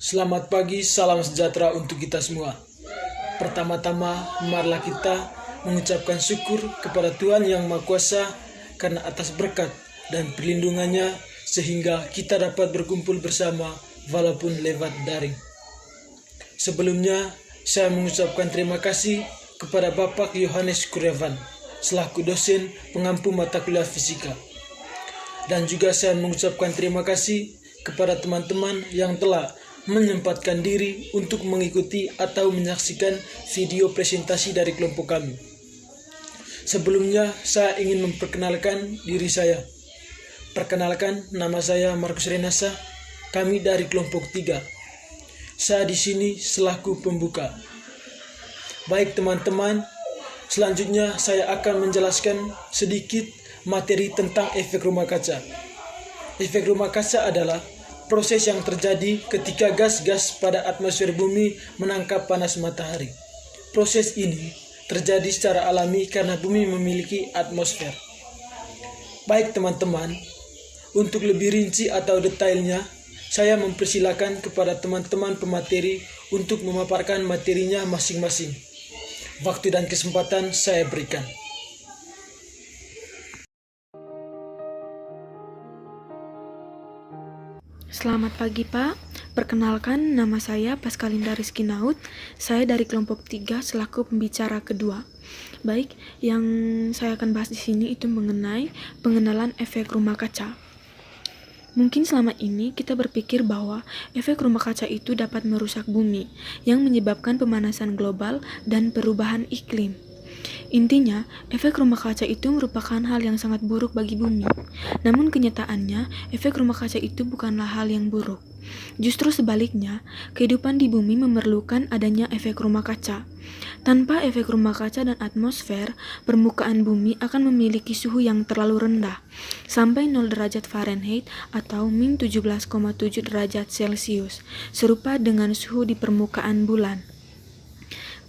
Selamat pagi, salam sejahtera untuk kita semua. Pertama-tama, marilah kita mengucapkan syukur kepada Tuhan Yang Maha Kuasa karena atas berkat dan perlindungannya sehingga kita dapat berkumpul bersama walaupun lewat daring. Sebelumnya, saya mengucapkan terima kasih kepada Bapak Yohanes Kuryawan selaku dosen pengampu mata kuliah fisika. Dan juga saya mengucapkan terima kasih kepada teman-teman yang telah menyempatkan diri untuk mengikuti atau menyaksikan video presentasi dari kelompok kami. Sebelumnya, saya ingin memperkenalkan diri saya. Perkenalkan, nama saya Markus Renasa, kami dari kelompok 3. Saya di sini selaku pembuka. Baik teman-teman, selanjutnya saya akan menjelaskan sedikit materi tentang efek rumah kaca. Efek rumah kaca adalah proses yang terjadi ketika gas-gas pada atmosfer bumi menangkap panas matahari. Proses ini terjadi secara alami karena bumi memiliki atmosfer. Baik teman-teman, untuk lebih rinci atau detailnya, saya mempersilakan kepada teman-teman pemateri untuk memaparkan materinya masing-masing. Waktu dan kesempatan saya berikan. Selamat pagi Pak, perkenalkan nama saya Pascalinda Rizky Naut, saya dari kelompok 3 selaku pembicara kedua. Baik, yang saya akan bahas di sini itu mengenai pengenalan efek rumah kaca. Mungkin selama ini kita berpikir bahwa efek rumah kaca itu dapat merusak bumi, yang menyebabkan pemanasan global dan perubahan iklim. Intinya, efek rumah kaca itu merupakan hal yang sangat buruk bagi bumi. Namun kenyataannya, efek rumah kaca itu bukanlah hal yang buruk. Justru sebaliknya, kehidupan di bumi memerlukan adanya efek rumah kaca. Tanpa efek rumah kaca dan atmosfer, permukaan bumi akan memiliki suhu yang terlalu rendah, sampai 0 derajat Fahrenheit atau min 17,7 derajat Celcius, serupa dengan suhu di permukaan bulan.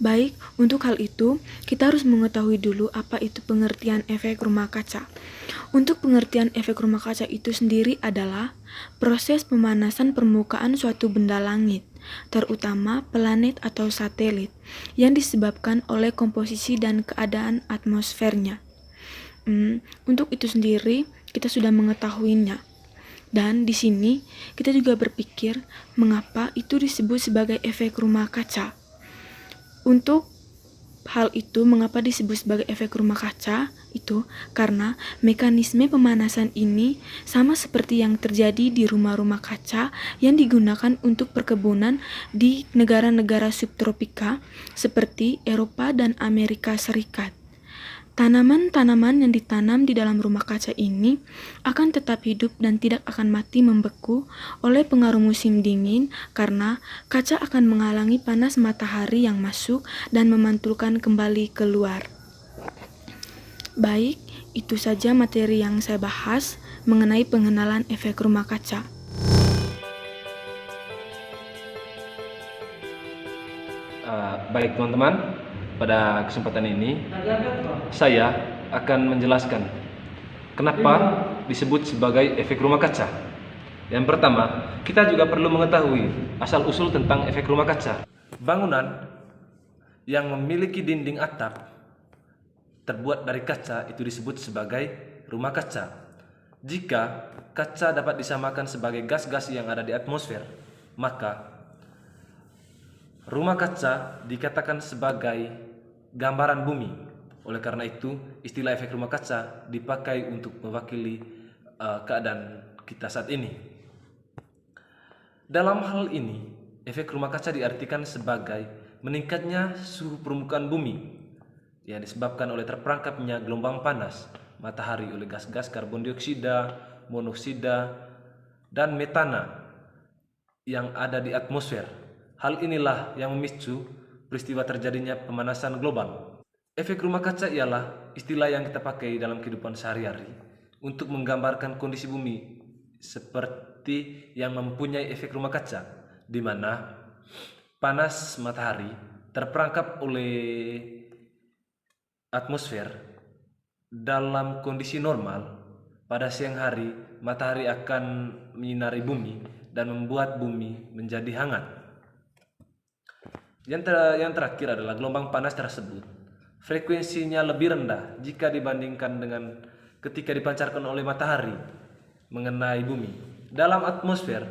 Baik, untuk hal itu, kita harus mengetahui dulu apa itu pengertian efek rumah kaca. Untuk pengertian efek rumah kaca itu sendiri adalah proses pemanasan permukaan suatu benda langit, terutama planet atau satelit, yang disebabkan oleh komposisi dan keadaan atmosfernya. Untuk itu sendiri, kita sudah mengetahuinya. Dan di sini, kita juga berpikir mengapa itu disebut sebagai efek rumah kaca. Untuk hal itu, mengapa disebut sebagai efek rumah kaca? Itu karena mekanisme pemanasan ini sama seperti yang terjadi di rumah-rumah kaca yang digunakan untuk perkebunan di negara-negara subtropika seperti Eropa dan Amerika Serikat. Tanaman-tanaman yang ditanam di dalam rumah kaca ini akan tetap hidup dan tidak akan mati membeku oleh pengaruh musim dingin karena kaca akan menghalangi panas matahari yang masuk dan memantulkan kembali keluar. Baik, itu saja materi yang saya bahas mengenai pengenalan efek rumah kaca. Baik teman-teman, pada kesempatan ini saya akan menjelaskan kenapa disebut sebagai efek rumah kaca. Yang pertama, kita juga perlu mengetahui asal-usul tentang efek rumah kaca. Bangunan yang memiliki dinding atap terbuat dari kaca itu disebut sebagai rumah kaca. Jika kaca dapat disamakan sebagai gas-gas yang ada di atmosfer, maka rumah kaca dikatakan sebagai gambaran bumi. Oleh karena itu, istilah efek rumah kaca dipakai untuk mewakili keadaan kita saat ini. Dalam hal ini, efek rumah kaca diartikan sebagai meningkatnya suhu permukaan bumi yang disebabkan oleh terperangkapnya gelombang panas matahari oleh gas-gas karbon dioksida, monoksida, dan metana yang ada di atmosfer. Hal inilah yang memicu peristiwa terjadinya pemanasan global. Efek rumah kaca ialah istilah yang kita pakai dalam kehidupan sehari-hari untuk menggambarkan kondisi bumi seperti yang mempunyai efek rumah kaca, di mana panas matahari terperangkap oleh atmosfer. Dalam kondisi normal, pada siang hari matahari akan menyinari bumi dan membuat bumi menjadi hangat. Yang terakhir adalah gelombang panas tersebut frekuensinya lebih rendah jika dibandingkan dengan ketika dipancarkan oleh matahari mengenai bumi. Dalam atmosfer,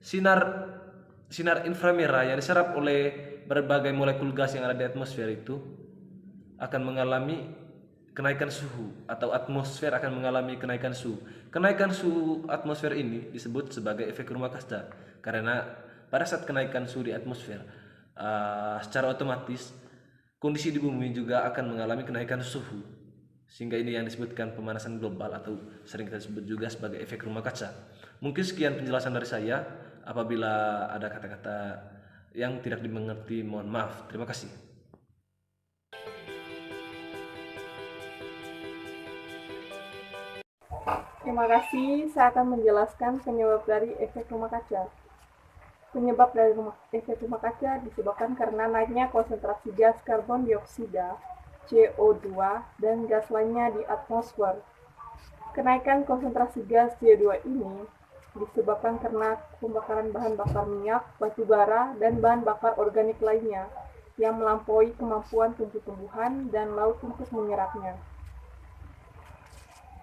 sinar inframerah yang diserap oleh berbagai molekul gas yang ada di atmosfer itu akan mengalami kenaikan suhu, atau atmosfer akan mengalami kenaikan suhu. Kenaikan suhu atmosfer ini disebut sebagai efek rumah kaca, karena pada saat kenaikan suhu di atmosfer secara otomatis kondisi di bumi juga akan mengalami kenaikan suhu, sehingga ini yang disebutkan pemanasan global atau sering kita sebut juga sebagai efek rumah kaca. Mungkin sekian penjelasan dari saya. Apabila ada kata-kata yang tidak dimengerti, mohon maaf. Terima kasih. Terima kasih, saya akan menjelaskan penyebab dari efek rumah kaca. Penyebab dari efek rumah kaca disebabkan karena naiknya konsentrasi gas karbon dioksida, CO2, dan gas lainnya di atmosfer. Kenaikan konsentrasi gas CO2 ini disebabkan karena pembakaran bahan bakar minyak, batu bara, dan bahan bakar organik lainnya yang melampaui kemampuan tumbuh-tumbuhan dan laut untuk menyerapnya.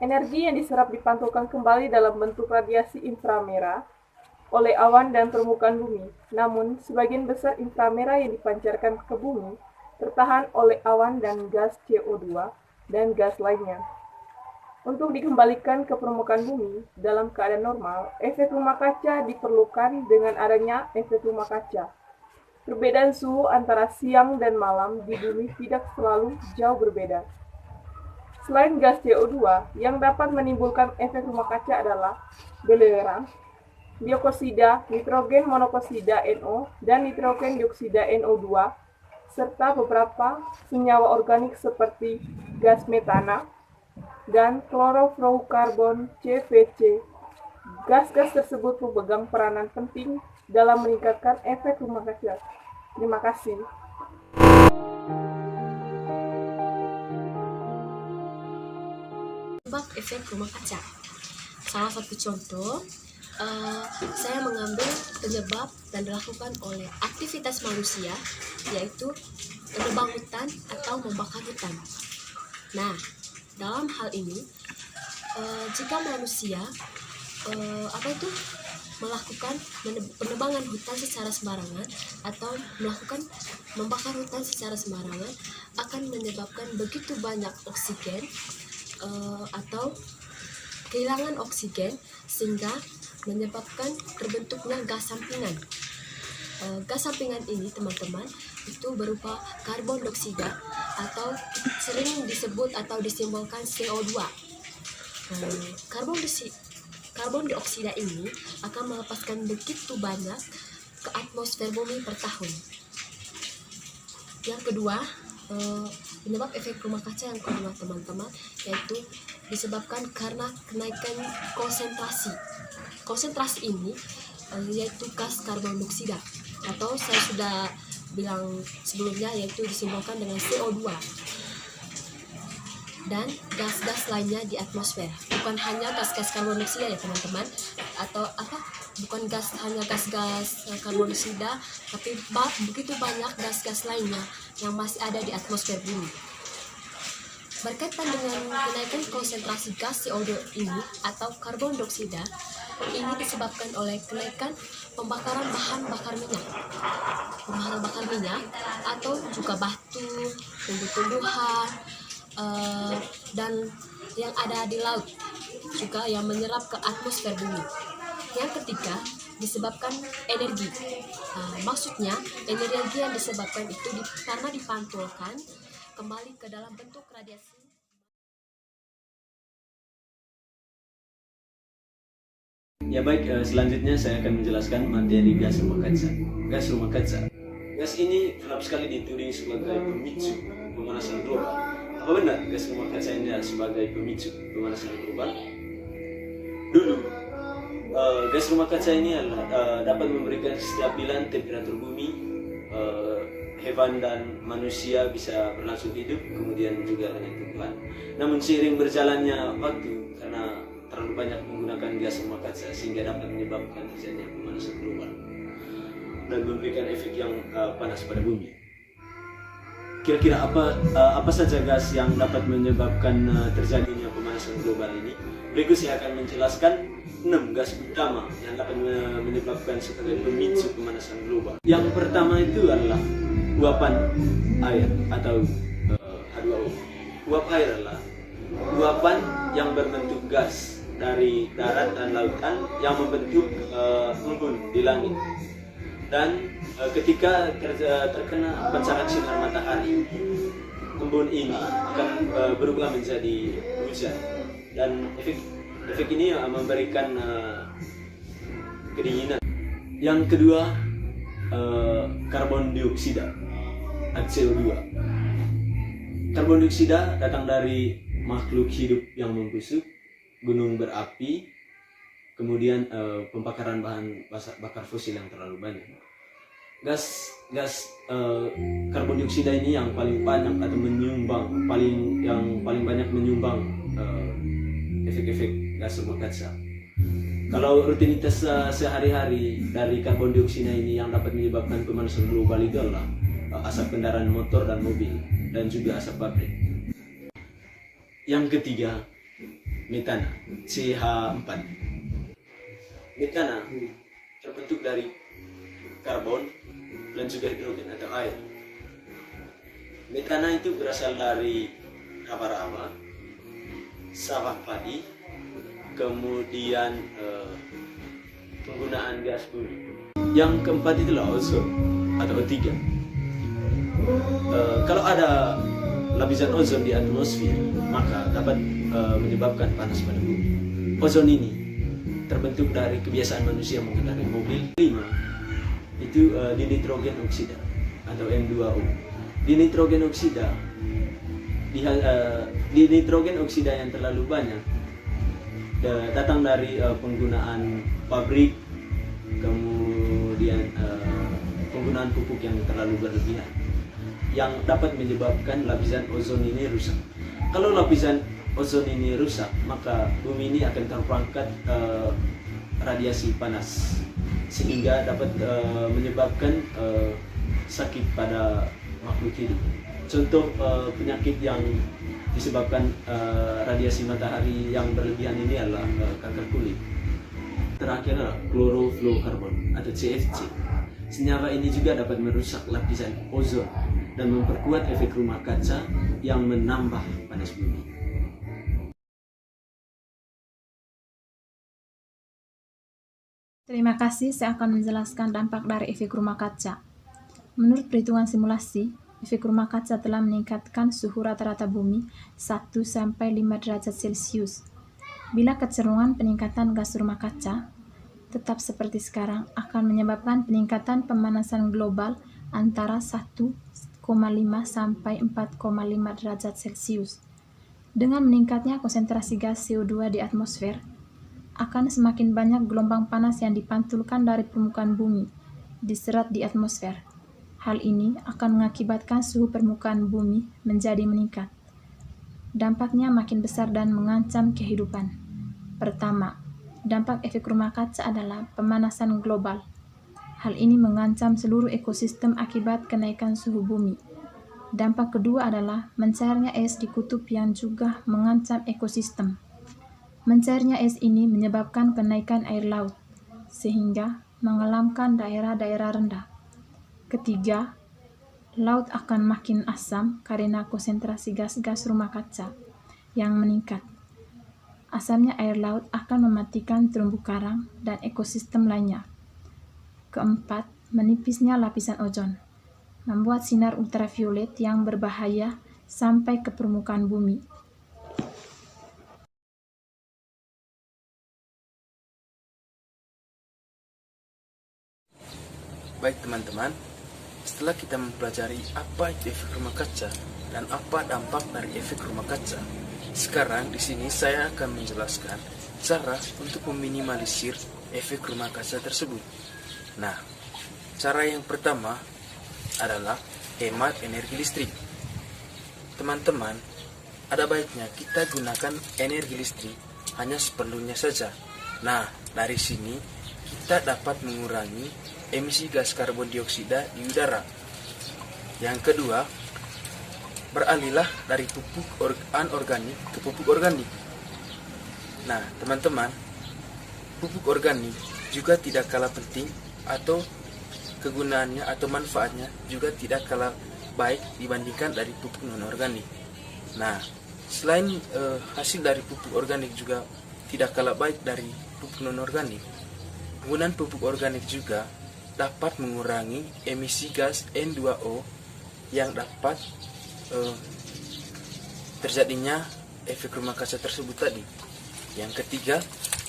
Energi yang diserap dipantulkan kembali dalam bentuk radiasi inframerah oleh awan dan permukaan bumi. Namun, sebagian besar inframerah yang dipancarkan ke bumi tertahan oleh awan dan gas CO2 dan gas lainnya. Untuk dikembalikan ke permukaan bumi dalam keadaan normal, efek rumah kaca diperlukan dengan adanya efek rumah kaca. Perbedaan suhu antara siang dan malam di bumi tidak selalu jauh berbeda. Selain gas CO2, yang dapat menimbulkan efek rumah kaca adalah belerang, dioksida, nitrogen monoksida NO, dan nitrogen dioksida NO2, serta beberapa senyawa organik seperti gas metana dan klorofluorokarbon CFC. Gas-gas tersebut memegang peranan penting dalam meningkatkan efek rumah kaca. Terima kasih. Sebab efek rumah kaca. Salah satu contoh, saya mengambil penyebab dan dilakukan oleh aktivitas manusia, yaitu menebang hutan atau membakar hutan. Nah, dalam hal ini, jika manusia melakukan penebangan hutan secara sembarangan atau melakukan membakar hutan secara sembarangan, akan menyebabkan begitu banyak oksigen atau kehilangan oksigen, sehingga menyebabkan terbentuknya gas sampingan. Gas sampingan ini, teman-teman, itu berupa karbon dioksida atau sering disebut atau disimbolkan CO2. Karbon dioksida ini akan melepaskan begitu banyak ke atmosfer bumi per tahun. Yang kedua, penyebab efek rumah kaca yang kedua, teman-teman, yaitu disebabkan karena kenaikan konsentrasi. Konsentrasi ini yaitu gas karbon dioksida, atau saya sudah bilang sebelumnya, yaitu disimbolkan dengan CO2, dan gas-gas lainnya di atmosfer. Bukan hanya gas-gas karbon dioksida ya teman-teman, atau bukan hanya gas-gas karbon dioksida, tapi begitu banyak gas-gas lainnya yang masih ada di atmosfer bumi. Berkaitan dengan kenaikan konsentrasi gas CO2 ini atau karbon dioksida, ini disebabkan oleh kenaikan pembakaran bahan bakar minyak atau juga batu, tumbuh-tumbuhan, dan yang ada di laut juga yang menyerap ke atmosfer bumi. Yang ketiga, disebabkan energi. Maksudnya energi yang disebabkan itu karena dipantulkan kembali ke dalam bentuk radiasi. Ya baik, selanjutnya saya akan menjelaskan materi gas rumah kaca. Gas rumah kaca. Gas ini kerap sekali dituding sebagai pemicu pemanasan global. Apa benar gas rumah kaca ini sebagai pemicu pemanasan global? Dulu, gas rumah kaca ini dapat memberikan kestabilan temperatur bumi. Hewan dan manusia bisa berlangsung hidup, kemudian juga dengan tumbuhan. Namun seiring berjalannya waktu, karena terlalu banyak menggunakan gas rumah kaca, sehingga dapat menyebabkan terjadinya pemanasan pemanasan global dan memberikan efek yang panas pada bumi. Kira-kira apa saja gas yang dapat menyebabkan terjadinya pemanasan global ini? Berikut saya akan menjelaskan 6 gas utama yang dapat menyebabkan sebagai pemicu pemanasan global. Yang pertama itu adalah uapan air atau H2O. Uap air adalah uapan yang berbentuk gas dari darat dan lautan yang membentuk embun di langit. Dan ketika terkena pancaran sinar matahari, embun ini akan berubah menjadi hujan, dan efek ini memberikan kedinginan. Yang kedua, karbon dioksida atau CO2. Karbon dioksida datang dari makhluk hidup yang membusuk, gunung berapi, kemudian pembakaran bahan bakar fosil yang terlalu banyak. Gas karbon dioksida ini yang paling banyak atau menyumbang yang paling banyak menyumbang efek-efek gas rumah kaca. Kalau rutinitas sehari-hari dari karbon dioksida ini yang dapat menyebabkan pemanasan global itu adalah asap kendaraan motor dan mobil dan juga asap pabrik. Yang ketiga, metana, CH4. Metana terbentuk dari karbon dan juga hidrogen atau air. Metana itu berasal dari raba-raba, sawah padi, kemudian penggunaan gas bumi. Yang keempat itulah ozon atau O3. Kalau ada lapisan ozon di atmosfer, maka dapat menyebabkan panas pada bumi. Ozon ini terbentuk dari kebiasaan manusia mengendarai mobil. 5 itu dinitrogen oksida atau N2O. Dinitrogen oksida yang terlalu banyak datang dari penggunaan pabrik, kemudian penggunaan pupuk yang terlalu berlebihan, yang dapat menyebabkan lapisan ozon ini rusak. Kalau lapisan ozon ini rusak, maka bumi ini akan terperangkap radiasi panas, sehingga dapat menyebabkan sakit pada makhluk hidup. Contoh penyakit yang disebabkan radiasi matahari yang berlebihan ini adalah kanker kulit. Terakhir adalah klorofluorokarbon atau CFC. Senyawa ini juga dapat merusak lapisan ozon dan memperkuat efek rumah kaca yang menambah panas bumi. Terima kasih, saya akan menjelaskan dampak dari efek rumah kaca. Menurut perhitungan simulasi, efek rumah kaca telah meningkatkan suhu rata-rata bumi 1-5 derajat Celcius. Bila kecenderungan peningkatan gas rumah kaca tetap seperti sekarang, akan menyebabkan peningkatan pemanasan global antara 1,5 sampai 4,5 derajat Celcius. Dengan meningkatnya konsentrasi gas CO2 di atmosfer, akan semakin banyak gelombang panas yang dipantulkan dari permukaan bumi diserap di atmosfer. Hal ini akan mengakibatkan suhu permukaan bumi menjadi meningkat. Dampaknya makin besar dan mengancam kehidupan. Pertama, dampak efek rumah kaca adalah pemanasan global. Hal ini mengancam seluruh ekosistem akibat kenaikan suhu bumi. Dampak kedua adalah mencairnya es di kutub yang juga mengancam ekosistem. Mencairnya es ini menyebabkan kenaikan air laut, sehingga mengelamkan daerah-daerah rendah. Ketiga, laut akan makin asam karena konsentrasi gas-gas rumah kaca yang meningkat. Asamnya air laut akan mematikan terumbu karang dan ekosistem lainnya. Keempat, menipisnya lapisan ozon, membuat sinar ultraviolet yang berbahaya sampai ke permukaan bumi. Baik teman-teman, setelah kita mempelajari apa itu efek rumah kaca dan apa dampak dari efek rumah kaca, sekarang di sini saya akan menjelaskan cara untuk meminimalisir efek rumah kaca tersebut. Nah, cara yang pertama adalah hemat energi listrik. Teman-teman, ada baiknya kita gunakan energi listrik hanya seperlunya saja. Nah, dari sini kita dapat mengurangi emisi gas karbon dioksida di udara. Yang kedua, beralihlah dari pupuk anorganik ke pupuk organik. Nah, teman-teman, pupuk organik juga tidak kalah penting, atau kegunaannya atau manfaatnya juga tidak kalah baik dibandingkan dari pupuk non-organik. Nah, selain hasil dari pupuk organik juga tidak kalah baik dari pupuk non-organik, penggunaan pupuk organik juga dapat mengurangi emisi gas N2O yang dapat terjadinya efek rumah kaca tersebut tadi. Yang ketiga,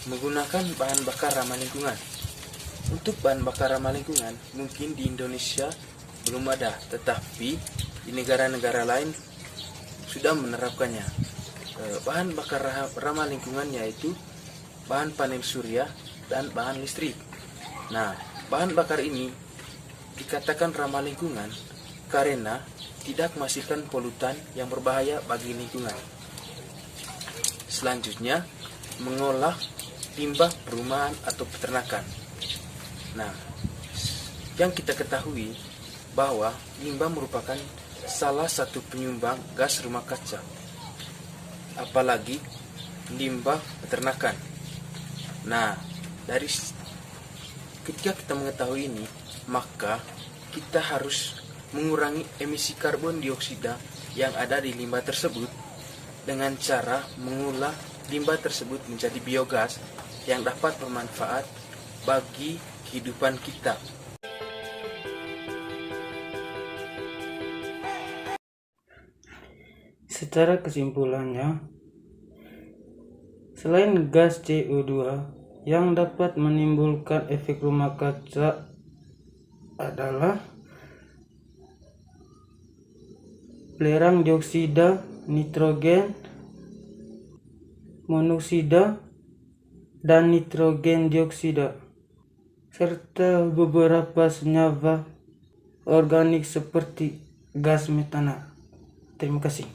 menggunakan bahan bakar ramah lingkungan. Untuk bahan bakar ramah lingkungan mungkin di Indonesia belum ada, tetapi di negara-negara lain sudah menerapkannya. Bahan bakar ramah lingkungan yaitu bahan panel surya dan bahan listrik. Nah, bahan bakar ini dikatakan ramah lingkungan karena tidak menghasilkan polutan yang berbahaya bagi lingkungan. Selanjutnya, mengolah limbah perumahan atau peternakan. Nah, yang kita ketahui bahwa limbah merupakan salah satu penyumbang gas rumah kaca, apalagi limbah peternakan. Nah, ketika kita mengetahui ini, maka kita harus mengurangi emisi karbon dioksida yang ada di limbah tersebut dengan cara mengolah limbah tersebut menjadi biogas yang dapat bermanfaat bagi kehidupan kita. Secara kesimpulannya, selain gas CO2 yang dapat menimbulkan efek rumah kaca adalah belerang dioksida, nitrogen, monoksida, dan nitrogen dioksida, serta beberapa senyawa organik seperti gas metana. Terima kasih.